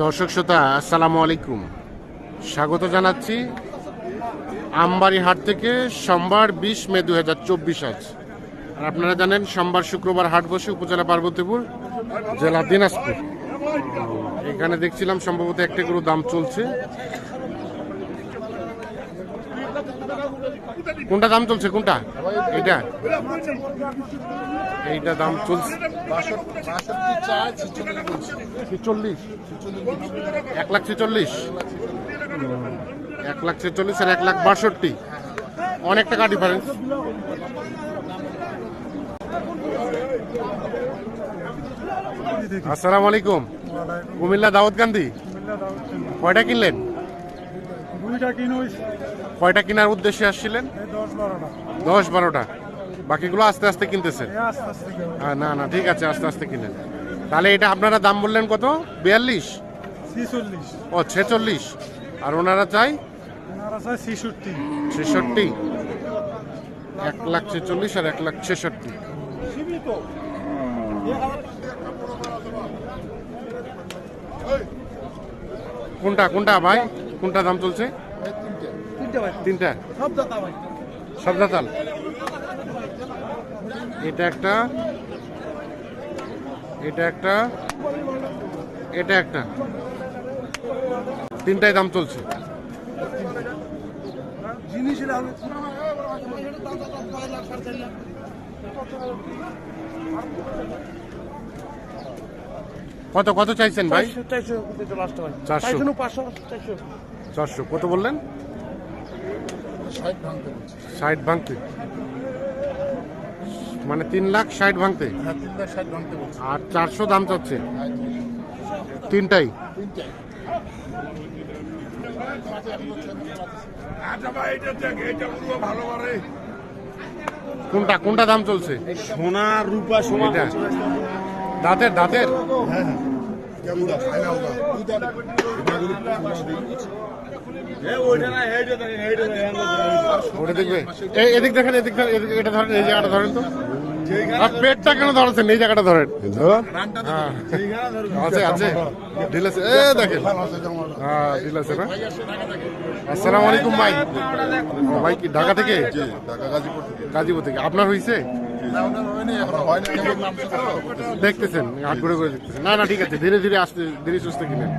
দর্শক শ্রোতা আসসালামু আলাইকুম, স্বাগত জানাচ্ছি আমবাড়ি হাট থেকে। সোমবার 20 মে 2024 আজ। আর আপনারা জানেন সোমবার শুক্রবার হাট বসে উপজেলা পার্বতীপুর, জেলা দিনাজপুর। এখানে দেখছিলাম সম্ভবত একটা গরু দাম চলছে। কোনটা দাম চলছে? কোনটা? এটা এইটা দাম চলছে 46, 1,46,000, 1,46,000 আর 1,62,000, অনেক টাকা ডিফারেন্স। আসসালামু আলাইকুম। কুমিল্লা দাউদকান্দি। কয়টা কিনলেন? কয়টা কেনার উদ্দেশ্যে আসছিলেন? 10-12টা। বাকিগুলো আস্তে আস্তে কিনতেছেন? না না, ঠিক আছে, আস্তে আস্তে কিনেন। তাহলে এটা আপনারা দাম বললেন কত? 42? ও 46। আর ওনারা চাই 66। 1,46,000 আর 1,66,000। কোনটা কোনটা ভাই? কোনটা দাম চলছে? তিনটা সব দাতাল। এটা একটা, এটা একটা, এটা একটা, তিনটাই দাম চলছে। কত কত চাইছেন ভাই? 400। কত বললেন? 60 ভাঙতে, মানে 3,60,000 ভাঙতে। আর 400 দাম চাচ্ছে তিনটাই। কোনটা কোনটা দাম চলছে? সোনা রূপা সোনা। দাঁতের দাঁতের ওটা দেখবে। এদিক দেখেন, এদিক এটা ধরেন, এই জায়গাটা ধরেন তো। পেটটা কেন ধরেছেন? এই জায়গাটা ধরেন। আছে আছে, ঢিল আছে। দেখেন, হ্যাঁ ঢিল আছে না। আসসালামু আলাইকুম ভাই। ভাই কি ঢাকা থেকে? গাজীপুর থেকে। আপনার হয়েছে? দেখতেছেন, হাট ঘুরে ঘুরে দেখতেছেন। না না, ঠিক আছে, ধীরে ধীরে আসতে, ধীরে সুস্থে কিনেন।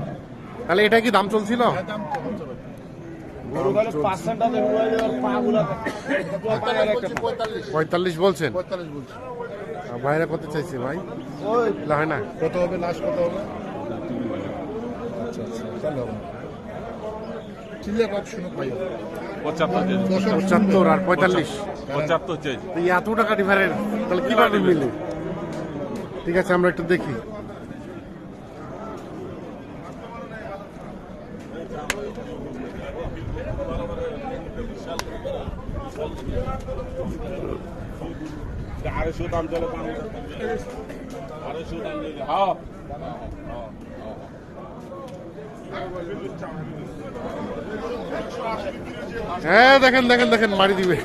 তাহলে এটা কি দাম চলছিল? 45 বলছেন? ভাইরা কত চাইছে ভাই? হয় না, কত হবে লাস্ট? কত হবে? পঁচাত্তর আর 45। এত টাকা ডিফারেন্স, তাহলে কিভাবে মিলে? ঠিক আছে, আমরা একটু দেখি। হ্যাঁ দেখেন দেখেন দেখেন, মারি দিবে।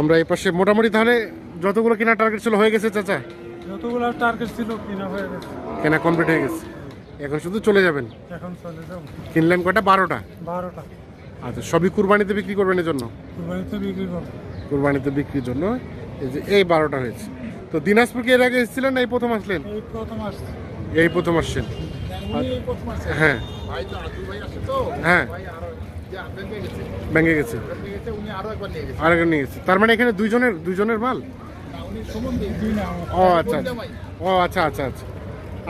আমরা এই পাশে মোটামুটি তাহলে যতগুলো কেনার টার্গেট ছিল হয়ে গেছে চাচা? যতগুলো টার্গেট ছিল কিনা হয়ে গেছে। কেনা কমপ্লিট হয়ে গেছে, এখন শুধু চলে যাবেন। এখন চলে যাব। কিনলেন কয়টা? 12টা। 12টা। আচ্ছা, সবই কুরবানিতে বিক্রি করবেন এর জন্য? কুরবানিতে বিক্রি করব। কুরবানিতে বিক্রির জন্য এই যে এই 12টা হয়েছে। তো দিনাজপুর কি এর আগে এসেছিলেন না এই প্রথম আসলেন? এই প্রথম আসছে। এই প্রথম আসছেন? হ্যাঁ হ্যাঁ, ব্যাংকে গেছে, আরেকবার নিয়ে গেছে। তার মানে এখানে দুইজনের মাল। ও আচ্ছা আচ্ছা, ও আচ্ছা আচ্ছা আচ্ছা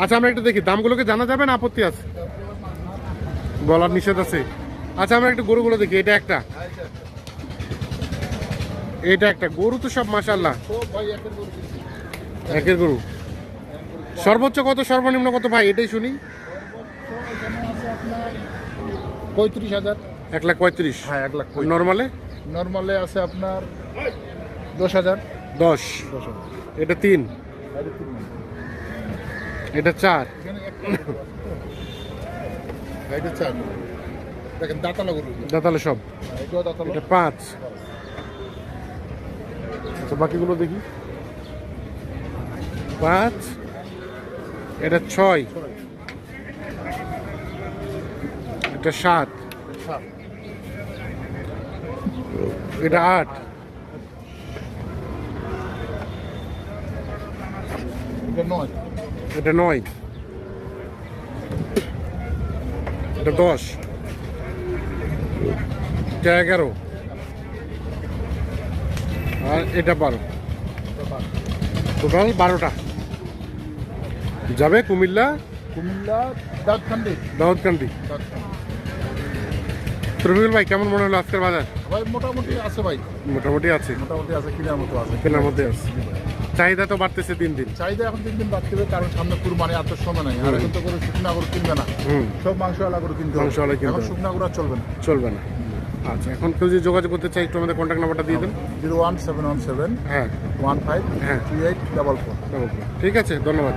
আচ্ছা, আমরা একটু দেখি দামগুলোকে জানা যাবে না? আপত্তি আছে? বলার নিষেধ আছে? আচ্ছা, আমরা একটু গরুগুলো দেখি। এটা একটা, এটা একটা গরু তো সব মাশাআল্লাহ একের গরু। সর্বোচ্চ কত, সর্বনিম্ন কত ভাই এটাই শুনি? 35,000। 1,35,000। হ্যাঁ 1,35,000। নর্মালে আছে আপনার 10,000। 10। এটা 3, এটা 4, এটা 4 দেখেন দাঁতালা গরু দাঁতালে সব। এটাও দাঁতালা এটা 5। আচ্ছা বাকিগুলো দেখি। 5, এটা 6, এটা 7, 7 এটা 8, এটা 9 এটা 9, এটা 10, এটা 11, আর এটা 12। টোটাল 12টা যাবে কুমিল্লা কুমিল্লা দাউদকান্দি দাউদকান্দি। রবিউল ভাই কেমন মনে হলো আজকের বাজার? ভাই মোটামুটি আছে ভাই, মোটামুটি আছে, মোটামুটি আছে, কেনার মতো আছে। কেনার মধ্যে আছে। চাহিদা তো বাড়তেছে দিন দিন। চাহিদা এখন দিন দিন বাড়তে হবে, কারণ সামনে কুরবানি আর তো সময় নাই। আর এখন তো করে শুকনা গরু কিনবে না, হুম, সব মাংসওয়ালা গরু কিনতে হবে। মাংসওয়ালা কিনতে এখন হবে। শুকনা গরু আর চলবে না। চলবে না। আচ্ছা এখন কেউ যদি যোগাযোগ করতে চাই একটু আমাদের কন্ট্যাক্ট নাম্বারটা দিয়ে দেন। 01717 হ্যাঁ 15 হ্যাঁ 3844। ঠিক আছে, ধন্যবাদ।